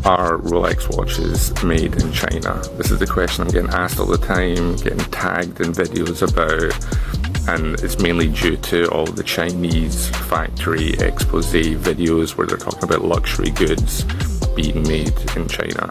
Are Rolex watches made in China? This is the question I'm getting asked all the time, getting tagged in videos about, and it's mainly due to all the Chinese factory expose videos where they're talking about luxury goods being made in China.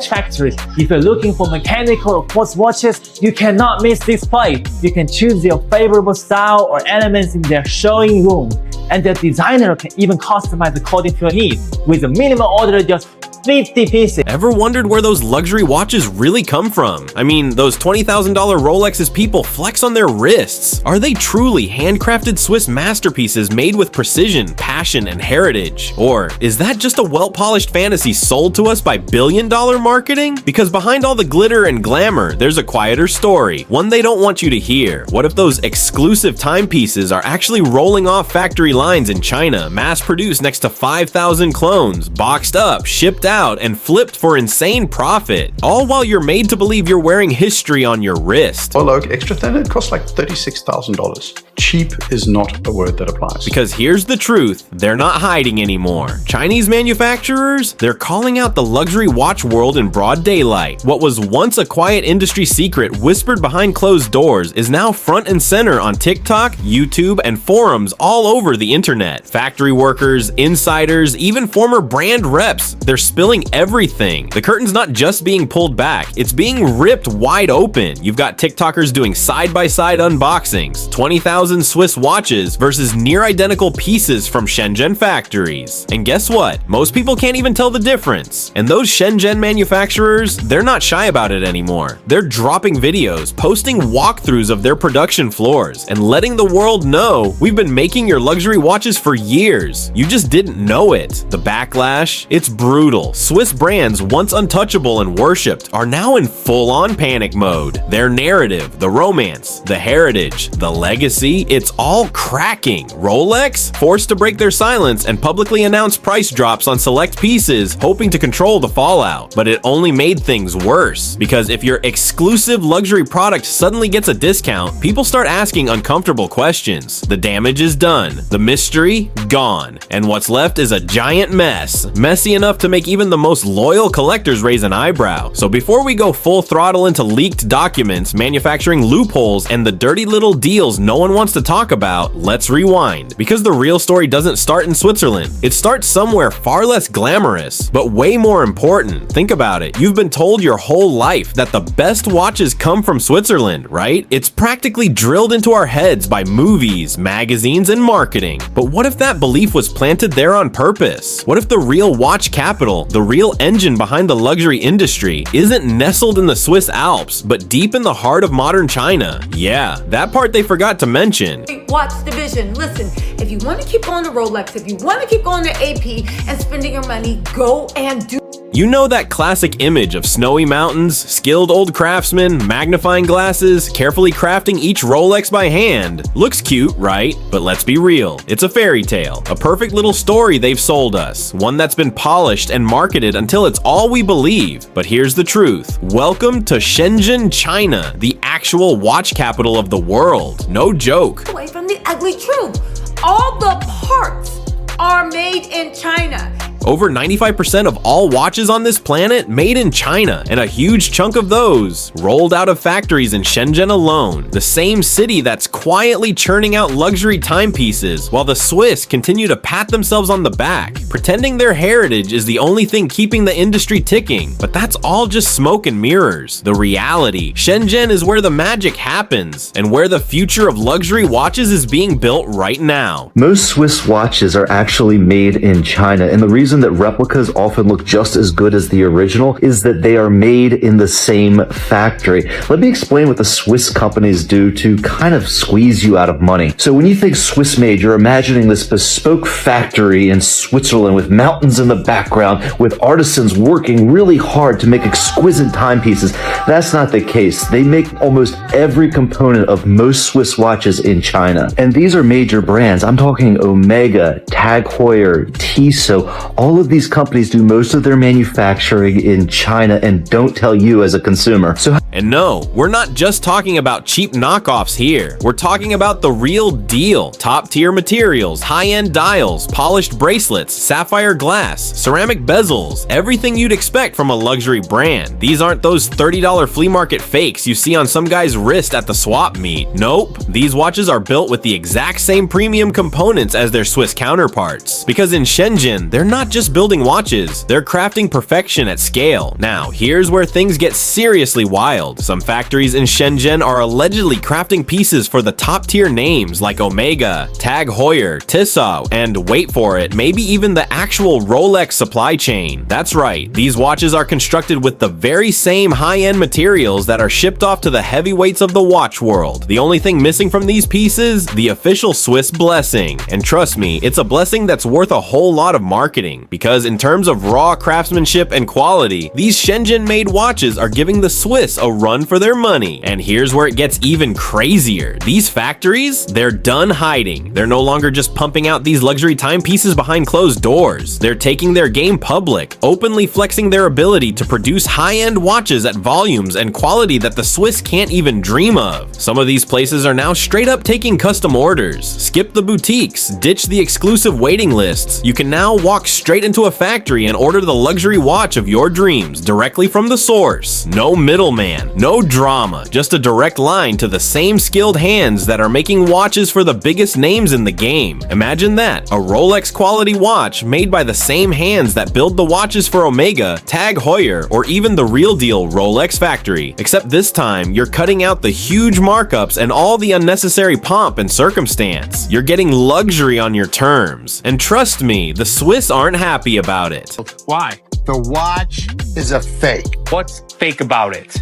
Factories. If you're looking for mechanical or quartz watches, you cannot miss this place. You can choose your favorable style or elements in their showing room, and the designer can even customize according to your needs with a minimum order of just 50 pieces. Ever wondered where those luxury watches really come from? I mean, those $20,000 Rolexes people flex on their wrists. Are they truly handcrafted Swiss masterpieces made with precision, passion, and heritage? Or is that just a well-polished fantasy sold to us by billion-dollar marketing? Because behind all the glitter and glamour, there's a quieter story, one they don't want you to hear. What if those exclusive timepieces are actually rolling off factory lines in China, mass-produced next to 5,000 clones, boxed up, shipped out, and flipped for insane profit, all while you're made to believe you're wearing history on your wrist? Oh look, extra thin, it costs like $36,000. Cheap is not a word that applies. Because here's the truth, they're not hiding anymore. Chinese manufacturers, they're calling out the luxury watch world in broad daylight. What was once a quiet industry secret whispered behind closed doors is now front and center on TikTok, YouTube, and forums all over the internet. Factory workers, insiders, even former brand reps, they're spilling everything. The curtain's not just being pulled back, it's being ripped wide open. You've got TikTokers doing side-by-side unboxings, 20,000 Swiss watches versus near-identical pieces from Shenzhen factories. And guess what? Most people can't even tell the difference. And those Shenzhen manufacturers, they're not shy about it anymore. They're dropping videos, posting walkthroughs of their production floors, and letting the world know we've been making your luxury watches for years. You just didn't know it. The backlash, it's brutal. Swiss brands once untouchable and worshipped are now in full-on panic mode. Their narrative, the romance, the heritage, the legacy, it's all cracking. Rolex forced to break their silence and publicly announce price drops on select pieces, hoping to control the fallout. But it only made things worse, because if your exclusive luxury product suddenly gets a discount, people start asking uncomfortable questions. The damage is done, the mystery gone, and what's left is a giant mess. Messy enough to make even the most loyal collectors raise an eyebrow. So before we go full throttle into leaked documents, manufacturing loopholes, and the dirty little deals no one wants to talk about, let's rewind. Because the real story doesn't start in Switzerland. It starts somewhere far less glamorous, but way more important. Think about it. You've been told your whole life that the best watches come from Switzerland, right? It's practically drilled into our heads by movies, magazines, and marketing. But what if that belief was planted there on purpose? What if the real watch capital, the real engine behind the luxury industry, isn't nestled in the Swiss Alps, but deep in the heart of modern China? Yeah, that part they forgot to mention. Watch division. Listen, if you want to keep going to Rolex, if you want to keep going to AP and spending your money, go and do. You know that classic image of snowy mountains, skilled old craftsmen, magnifying glasses, carefully crafting each Rolex by hand. Looks cute, right? But let's be real, it's a fairy tale, a perfect little story they've sold us, one that's been polished and marketed until it's all we believe. But here's the truth. Welcome to Shenzhen, China, the actual watch capital of the world. No joke. Away from the ugly truth. All the parts are made in China. Over 95% of all watches on this planet made in China, and a huge chunk of those rolled out of factories in Shenzhen alone, the same city that's quietly churning out luxury timepieces, while the Swiss continue to pat themselves on the back, pretending their heritage is the only thing keeping the industry ticking. But that's all just smoke and mirrors. The reality, Shenzhen is where the magic happens, and where the future of luxury watches is being built right now. Most Swiss watches are actually made in China, and the reason that replicas often look just as good as the original is that they are made in the same factory. Let me explain what the Swiss companies do to kind of squeeze you out of money. So when you think Swiss made, you're imagining this bespoke factory in Switzerland with mountains in the background, with artisans working really hard to make exquisite timepieces. That's not the case. They make almost every component of most Swiss watches in China. And these are major brands. I'm talking Omega, Tag Heuer, Tissot, all of these companies do most of their manufacturing in China and don't tell you as a consumer. So And no, we're not just talking about cheap knockoffs here. We're talking about the real deal. Top-tier materials, high-end dials, polished bracelets, sapphire glass, ceramic bezels, everything you'd expect from a luxury brand. These aren't those $30 flea market fakes you see on some guy's wrist at the swap meet. Nope, these watches are built with the exact same premium components as their Swiss counterparts. Because in Shenzhen, they're not just building watches, they're crafting perfection at scale. Now, here's where things get seriously wild. Some factories in Shenzhen are allegedly crafting pieces for the top-tier names like Omega, Tag Heuer, Tissot, and wait for it, maybe even the actual Rolex supply chain. That's right, these watches are constructed with the very same high-end materials that are shipped off to the heavyweights of the watch world. The only thing missing from these pieces? The official Swiss blessing. And trust me, it's a blessing that's worth a whole lot of marketing, because in terms of raw craftsmanship and quality, these Shenzhen-made watches are giving the Swiss a run for their money. And here's where it gets even crazier. These factories, they're done hiding. They're no longer just pumping out these luxury timepieces behind closed doors. They're taking their game public, openly flexing their ability to produce high-end watches at volumes and quality that the Swiss can't even dream of. Some of these places are now straight up taking custom orders. Skip the boutiques, ditch the exclusive waiting lists. You can now walk straight into a factory and order the luxury watch of your dreams directly from the source. No middleman, no drama, just a direct line to the same skilled hands that are making watches for the biggest names in the game. Imagine that, a Rolex quality watch made by the same hands that build the watches for Omega, Tag Heuer, or even the real deal Rolex factory. Except this time, you're cutting out the huge markups and all the unnecessary pomp and circumstance. You're getting luxury on your terms. And trust me, the Swiss aren't happy about it. Why? The watch is a fake. What's fake about it?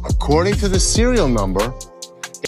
According to the serial number,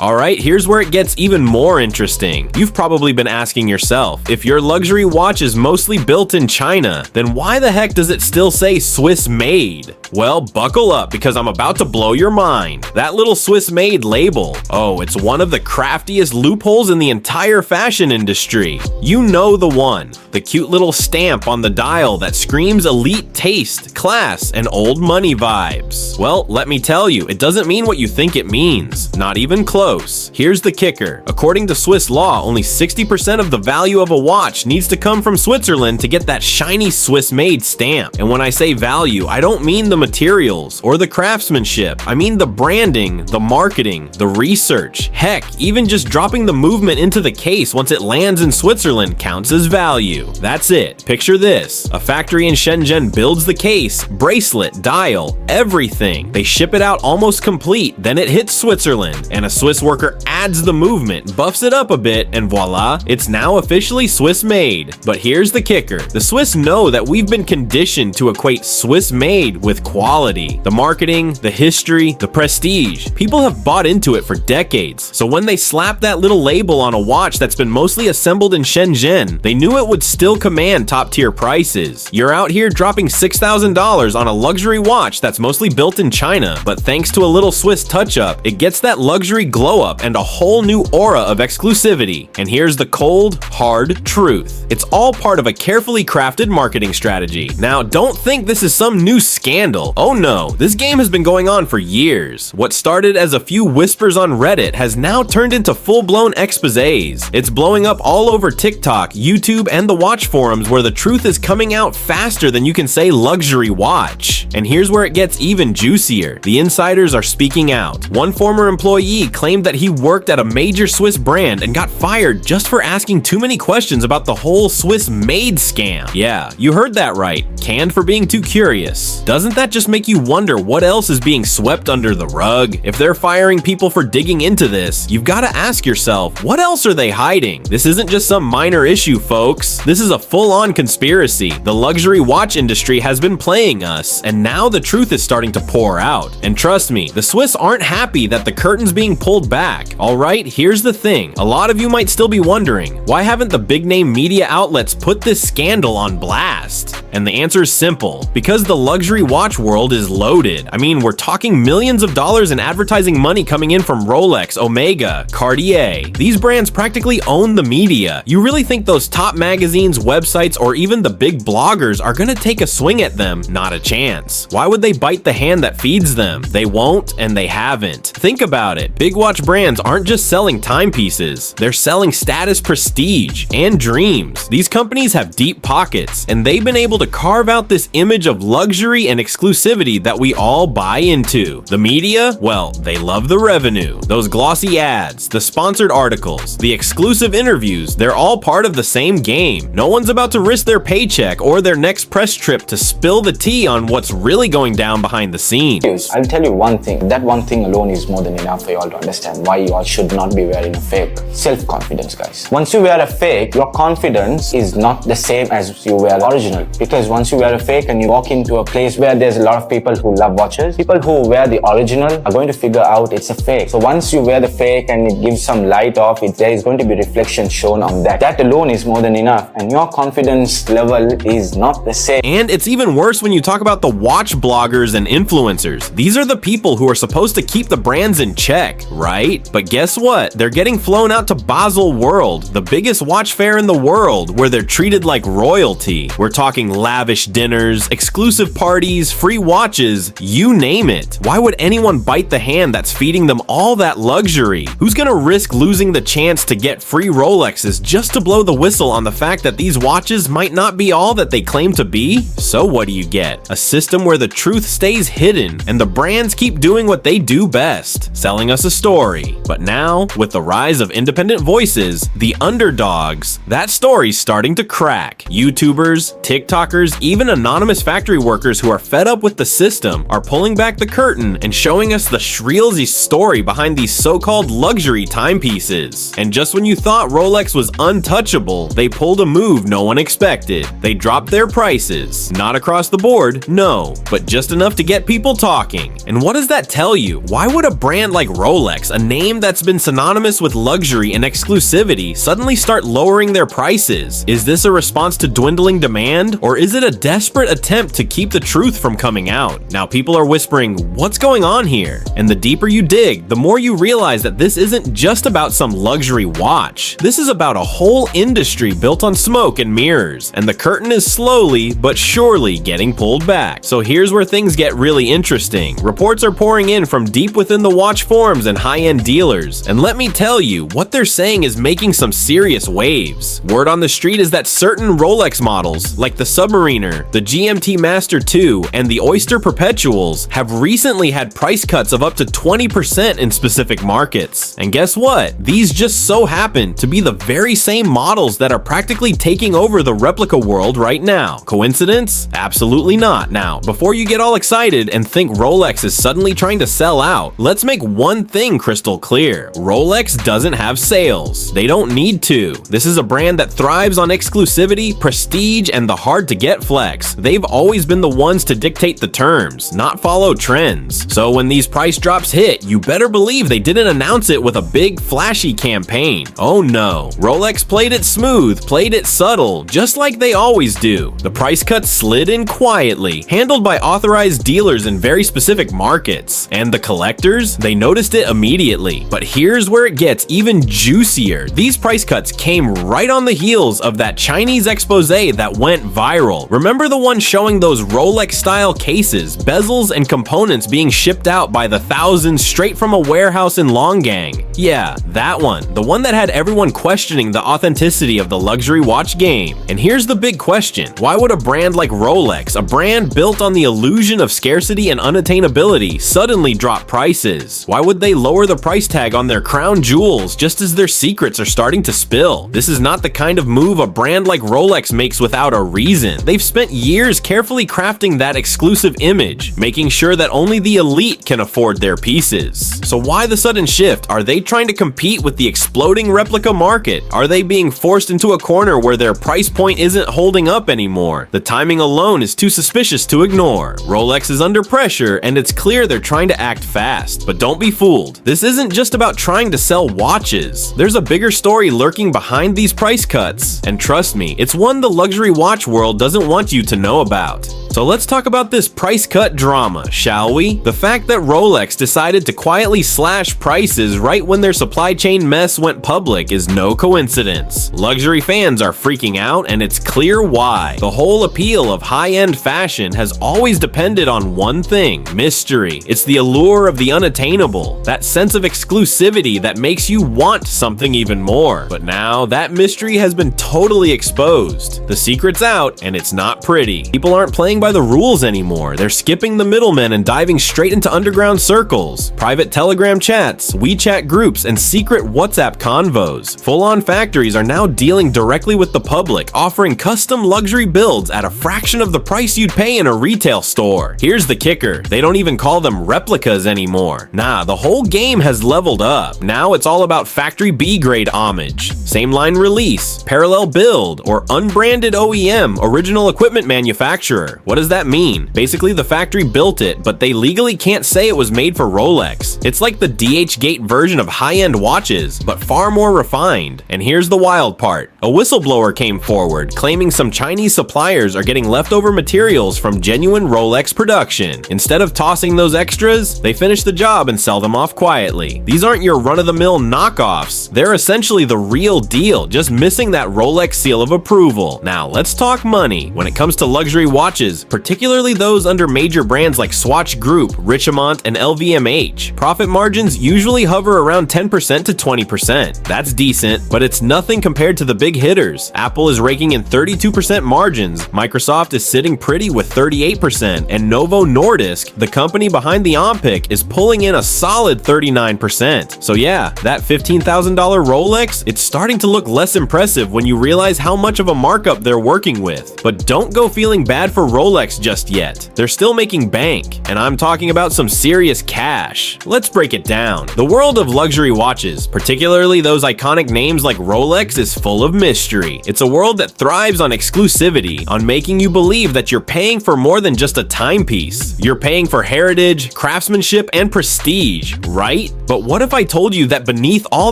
Alright, here's where it gets even more interesting. You've probably been asking yourself, if your luxury watch is mostly built in China, then why the heck does it still say Swiss made? Well, buckle up because I'm about to blow your mind. That little Swiss made label, oh, it's one of the craftiest loopholes in the entire fashion industry. You know the one, the cute little stamp on the dial that screams elite taste, class, and old money vibes. Well, let me tell you, it doesn't mean what you think it means, not even close. Here's the kicker. According to Swiss law, only 60% of the value of a watch needs to come from Switzerland to get that shiny Swiss-made stamp. And when I say value, I don't mean the materials or the craftsmanship. I mean the branding, the marketing, the research. Heck, even just dropping the movement into the case once it lands in Switzerland counts as value. That's it. Picture this. A factory in Shenzhen builds the case, bracelet, dial, everything. They ship it out almost complete, then it hits Switzerland, and a Swiss worker adds the movement, buffs it up a bit, and voila, it's now officially Swiss made. But here's the kicker. The Swiss know that we've been conditioned to equate Swiss made with quality. The marketing, the history, the prestige. People have bought into it for decades. So when they slap that little label on a watch that's been mostly assembled in Shenzhen, they knew it would still command top-tier prices. You're out here dropping $6,000 on a luxury watch that's mostly built in China, but thanks to a little Swiss touch-up, it gets that luxury glow up and a whole new aura of exclusivity. And here's the cold, hard truth. It's all part of a carefully crafted marketing strategy. Now, don't think this is some new scandal. Oh no, this game has been going on for years. What started as a few whispers on Reddit has now turned into full-blown exposés. It's blowing up all over TikTok, YouTube, and the watch forums where the truth is coming out faster than you can say luxury watch. And here's where it gets even juicier. The insiders are speaking out. One former employee claimed that he worked at a major Swiss brand and got fired just for asking too many questions about the whole Swiss made scam. Yeah, you heard that right. Canned for being too curious. Doesn't that just make you wonder what else is being swept under the rug? If they're firing people for digging into this, you've got to ask yourself, what else are they hiding? This isn't just some minor issue, folks. This is a full-on conspiracy. The luxury watch industry has been playing us, and now the truth is starting to pour out. And trust me, the Swiss aren't happy that the curtain's being pulled pulled back. Alright, here's the thing. A lot of you might still be wondering, why haven't the big name media outlets put this scandal on blast? And the answer is simple. Because the luxury watch world is loaded. I mean, we're talking millions of dollars in advertising money coming in from Rolex, Omega, Cartier. These brands practically own the media. You really think those top magazines, websites, or even the big bloggers are gonna take a swing at them? Not a chance. Why would they bite the hand that feeds them? They won't, and they haven't. Think about it. Big watch brands aren't just selling timepieces. They're selling status, prestige, and dreams. These companies have deep pockets, and they've been able to carve out this image of luxury and exclusivity that we all buy into. The media? Well, they love the revenue. Those glossy ads, the sponsored articles, the exclusive interviews, they're all part of the same game. No one's about to risk their paycheck or their next press trip to spill the tea on what's really going down behind the scenes. I'll tell you one thing. That one thing alone is more than enough for you all to understand why you all should not be wearing a fake. Self-confidence, guys. Once you wear a fake, your confidence is not the same as you wear original. Because once you wear a fake and you walk into a place where there's a lot of people who love watches, people who wear the original are going to figure out it's a fake. So once you wear the fake and it gives some light off, there is going to be reflection shown on that. That alone is more than enough. And your confidence level is not the same. And it's even worse when you talk about the watch bloggers and influencers. These are the people who are supposed to keep the brands in check, right? But guess what? They're getting flown out to Basel World, the biggest watch fair in the world, where they're treated like royalty. We're talking lavish dinners, exclusive parties, free watches, you name it. Why would anyone bite the hand that's feeding them all that luxury? Who's gonna risk losing the chance to get free Rolexes just to blow the whistle on the fact that these watches might not be all that they claim to be? So what do you get? A system where the truth stays hidden and the brands keep doing what they do best, selling us a story. But now, with the rise of independent voices, the underdogs, that story's starting to crack. YouTubers, TikTokers, even anonymous factory workers who are fed up with the system are pulling back the curtain and showing us the shreelsy story behind these so-called luxury timepieces. And just when you thought Rolex was untouchable, they pulled a move no one expected. They dropped their prices. Not across the board, no, but just enough to get people talking. And what does that tell you? Why would a brand like Rolex, a name that's been synonymous with luxury and exclusivity, suddenly start lowering their prices? Is this a response to dwindling demand, or is it a desperate attempt to keep the truth from coming out? Now people are whispering, what's going on here? And the deeper you dig, the more you realize that this isn't just about some luxury watch. This is about a whole industry built on smoke and mirrors, and the curtain is slowly but surely getting pulled back. So here's where things get really interesting. Reports are pouring in from deep within the watch forums and high-end dealers, and let me tell you, what they're saying is making some serious waves. Word on the street is that certain Rolex models, like the Submariner, the GMT Master 2, and the Oyster Perpetuals, have recently had price cuts of up to 20% in specific markets. And guess what? These just so happen to be the very same models that are practically taking over the replica world right now. Coincidence? Absolutely not. Now, before you get all excited and think Rolex is suddenly trying to sell out, let's make one thing crystal clear. Rolex doesn't have sales. They don't need to. This is a brand that thrives on exclusivity, prestige, and the hard-to-get flex. They've always been the ones to dictate the terms, not follow trends. So when these price drops hit, you better believe they didn't announce it with a big flashy campaign. Oh no. Rolex played it smooth, played it subtle, just like they always do. The price cuts slid in quietly, handled by authorized dealers in very specific markets. And the collectors? They noticed it immediately. But here's where it gets even juicier. These price cuts came right on the heels of that Chinese expose that went viral. Remember the one showing those Rolex-style cases, bezels, and components being shipped out by the thousands straight from a warehouse in Longgang? Yeah, that one. The one that had everyone questioning the authenticity of the luxury watch game. And here's the big question. Why would a brand like Rolex, a brand built on the illusion of scarcity and unattainability, suddenly drop prices? Why would they lower the price tag on their crown jewels just as their secrets are starting to spill? This is not the kind of move a brand like Rolex makes without a reason. They've spent years carefully crafting that exclusive image, making sure that only the elite can afford their pieces. So why the sudden shift? Are they trying to compete with the exploding replica market? Are they being forced into a corner where their price point isn't holding up anymore? The timing alone is too suspicious to ignore. Rolex is under pressure, and it's clear they're trying to act fast. But don't be fooled. This This isn't just about trying to sell watches. There's a bigger story lurking behind these price cuts. And trust me, it's one the luxury watch world doesn't want you to know about. So let's talk about this price cut drama, shall we? The fact that Rolex decided to quietly slash prices right when their supply chain mess went public is no coincidence. Luxury fans are freaking out, and it's clear why. The whole appeal of high-end fashion has always depended on one thing: mystery. It's the allure of the unattainable, that sense of exclusivity that makes you want something even more. But now that mystery has been totally exposed. The secret's out, and it's not pretty. People aren't playing by the rules anymore. They're skipping the middlemen and diving straight into underground circles, private Telegram chats, WeChat groups, and secret WhatsApp convos. Full-on factories are now dealing directly with the public, offering custom luxury builds at a fraction of the price you'd pay in a retail store. Here's the kicker: they don't even call them replicas anymore. Nah, the whole game has leveled up. Now it's all about factory B-grade homage, same line release, parallel build, or unbranded OEM, original equipment manufacturer. What does that mean? Basically, the factory built it, but they legally can't say it was made for Rolex. It's like the DH Gate version of high-end watches, but far more refined. And here's the wild part: a whistleblower came forward, claiming some Chinese suppliers are getting leftover materials from genuine Rolex production. Instead of tossing those extras, they finish the job and sell them off quietly. These aren't your run-of-the-mill knockoffs. They're essentially the real deal, just missing that Rolex seal of approval. Now, let's talk money. When it comes to luxury watches, particularly those under major brands like Swatch Group, Richemont, and LVMH, profit margins usually hover around 10% to 20%. That's decent, but it's nothing compared to the big hitters. Apple is raking in 32% margins, Microsoft is sitting pretty with 38%, and Novo Nordisk, the company behind the Ompic, is pulling in a solid 39%. So yeah, that $15,000 Rolex, it's starting to look less impressive when you realize how much of a markup they're working with. But don't go feeling bad for Rolex just yet. They're still making bank, and I'm talking about some serious cash. Let's break it down. The world of luxury watches, particularly those iconic names like Rolex, is full of mystery. It's a world that thrives on exclusivity, on making you believe that you're paying for more than just a timepiece. You're paying for heritage, craftsmanship, and prestige, right? But what if I told you that beneath all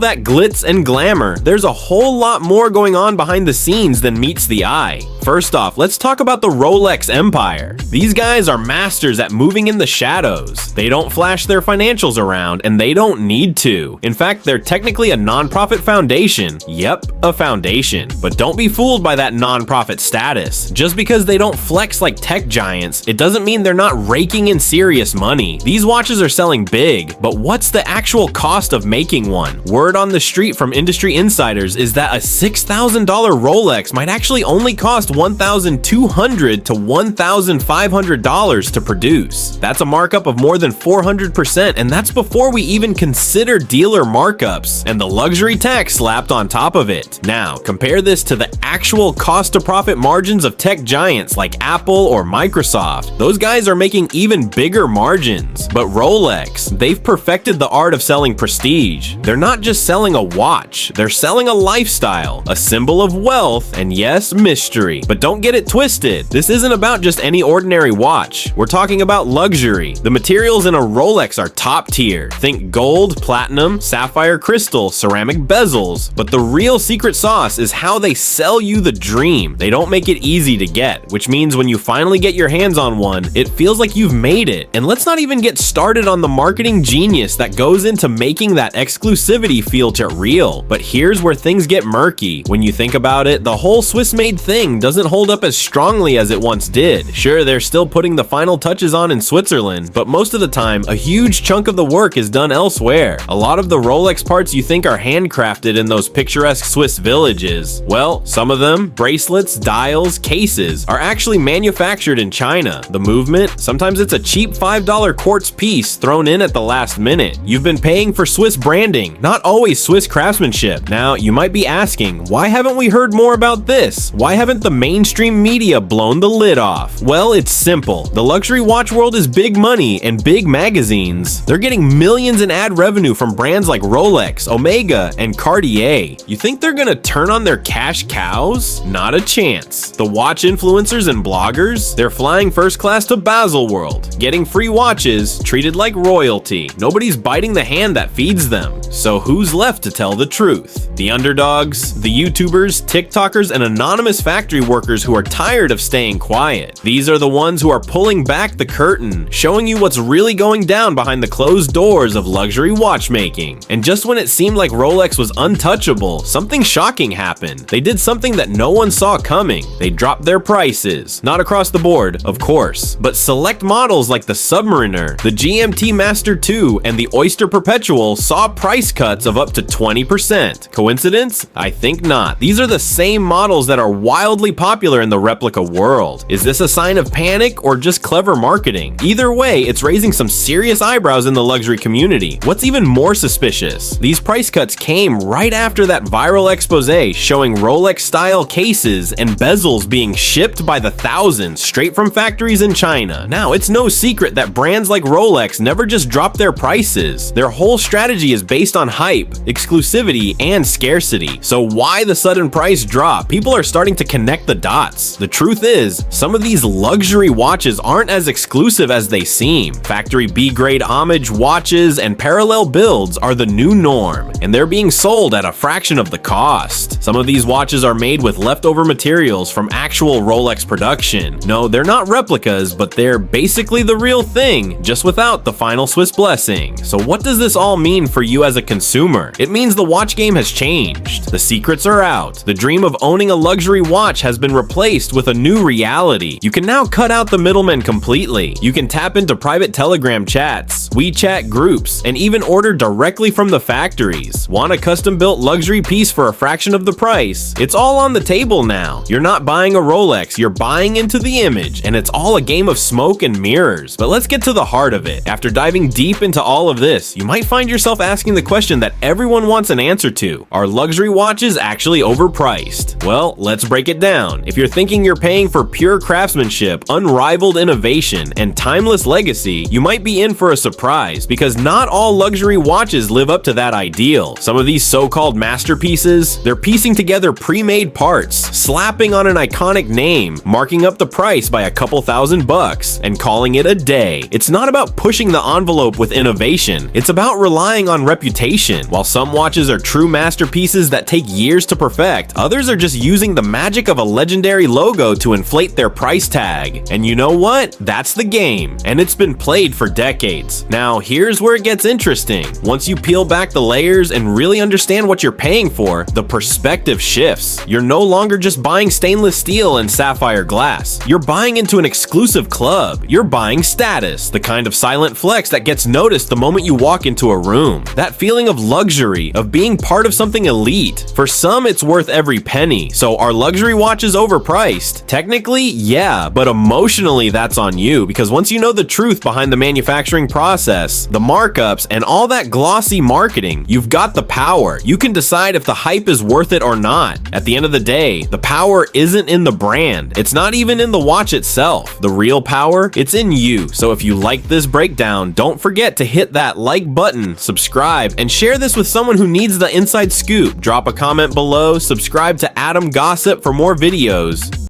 that glitz and glamour, there's a whole lot more going on behind the scenes than meets the eye? First off, let's talk about the Rolex empire. These guys are masters at moving in the shadows. They don't flash their financials around, and they don't need to. In fact, they're technically a non-profit foundation. Yep, a foundation. But don't be fooled by that non-profit status. Just because they don't flex like tech giants, it doesn't mean they're not raking in serious money. These watches are selling big, but what's the actual cost of making one? Word on the street from industry insiders is that a $6,000 Rolex might actually only cost $1,200 to $1,500 to produce. That's a markup of more than 400%, and that's before we even consider dealer markups and the luxury tax slapped on top of it. Now, compare this to the actual cost to profit margins of tech giants like Apple or Microsoft. Those guys are making even bigger margins. But Rolex, they've perfected the art of selling prestige. They're not just selling a watch, they're selling a lifestyle, a symbol of wealth, and yes, mystery. But don't get it twisted. This isn't about just any ordinary watch. We're talking about luxury. The materials in a Rolex are top tier. Think gold, platinum, sapphire crystal, ceramic bezels. But the real secret sauce is how they sell you the dream. They don't make it easy to get, which means when you finally get your hands on one, it feels like you've made it. And let's not even get started on the marketing genius that goes into making that exclusivity feel real. But here's where things get murky. When you think about it, the whole Swiss-made thing doesn't hold up as strongly as it once did. Sure, they're still putting the final touches on in Switzerland, but most of the time, a huge chunk of the work is done elsewhere. A lot of the Rolex parts you think are handcrafted in those picturesque Swiss villages, well, some of them, bracelets, dials, cases, are actually manufactured in China. The movement, sometimes it's a cheap $5 quartz piece thrown in at the last minute. You've been paying for Swiss branding, not always Swiss craftsmanship. Now, you might be asking, why haven't we heard more about this? Why haven't the mainstream media blown the lid off? off? Well, it's simple. The luxury watch world is big money, and big magazines, they're getting millions in ad revenue from brands like Rolex, Omega, and Cartier. You think they're gonna turn on their cash cows? Not a chance. The watch influencers and bloggers, they're flying first class to Baselworld, getting free watches, treated like royalty. Nobody's biting the hand that feeds them. So who's left to tell the truth? The underdogs, the YouTubers, TikTokers, and anonymous factory workers who are tired of staying quiet. These are the ones who are pulling back the curtain, showing you what's really going down behind the closed doors of luxury watchmaking. And just when it seemed like Rolex was untouchable, something shocking happened. They did something that no one saw coming. They dropped their prices. Not across the board, of course, but select models like the Submariner, the GMT Master 2, and the Oyster Perpetual saw price cuts of up to 20%. Coincidence? I think not. These are the same models that are wildly popular in the replica world. Is this a sign of panic or just clever marketing? Either way, it's raising some serious eyebrows in the luxury community. What's even more suspicious? These price cuts came right after that viral expose showing Rolex-style cases and bezels being shipped by the thousands straight from factories in China. Now, it's no secret that brands like Rolex never just drop their prices. Their whole strategy is based on hype, exclusivity, and scarcity. So why the sudden price drop? People are starting to connect the dots. The truth is, some of these luxury watches aren't as exclusive as they seem. Factory B-grade homage watches and parallel builds are the new norm, and they're being sold at a fraction of the cost. Some of these watches are made with leftover materials from actual Rolex production. No, they're not replicas, but they're basically the real thing, just without the final Swiss blessing. So what does this all mean for you as a consumer? It means the watch game has changed. The secrets are out. The dream of owning a luxury watch has been replaced with a new reality. You can now cut out the middlemen completely. You can tap into private Telegram chats, WeChat groups, and even order directly from the factories. Want a custom-built luxury piece for a fraction of the price? It's all on the table now. You're not buying a Rolex, you're buying into the image, and it's all a game of smoke and mirrors. But let's get to the heart of it. After diving deep into all of this, you might find yourself asking the question that everyone wants an answer to. Are luxury watches actually overpriced? Well, let's break it down. If you're thinking you're paying for pure craftsmanship, unrivaled innovation, and timeless legacy, you might be in for a surprise, because not all luxury watches live up to that ideal. Some of these so-called masterpieces, they're piecing together pre-made parts, slapping on an iconic name, marking up the price by a couple $1,000, and calling it a day. It's not about pushing the envelope with innovation, it's about relying on reputation. While some watches are true masterpieces that take years to perfect, others are just using the magic of a legendary logo to inflate their price tag. And you know what? That's the game, and it's been played for decades. Now, here's where it gets interesting. Once you peel back the layers and really understand what you're paying for, the perspective shifts. You're no longer just buying stainless steel and sapphire glass. You're buying into an exclusive club. You're buying status, the kind of silent flex that gets noticed the moment you walk into a room. That feeling of luxury, of being part of something elite. For some, it's worth every penny. So are luxury watches overpriced? Technically, yeah, but emotionally that's on you, because once you know the truth behind the manufacturing process, the markups, and all that glossy marketing, you've got the power. You can decide if the hype is worth it or not. At the end of the day, the power isn't in the brand. It's not even in the watch itself. The real power, it's in you. So if you like this breakdown, don't forget to hit that like button, subscribe, and share this with someone who needs the inside scoop. Drop a comment below, subscribe to Adam Gossip for more videos.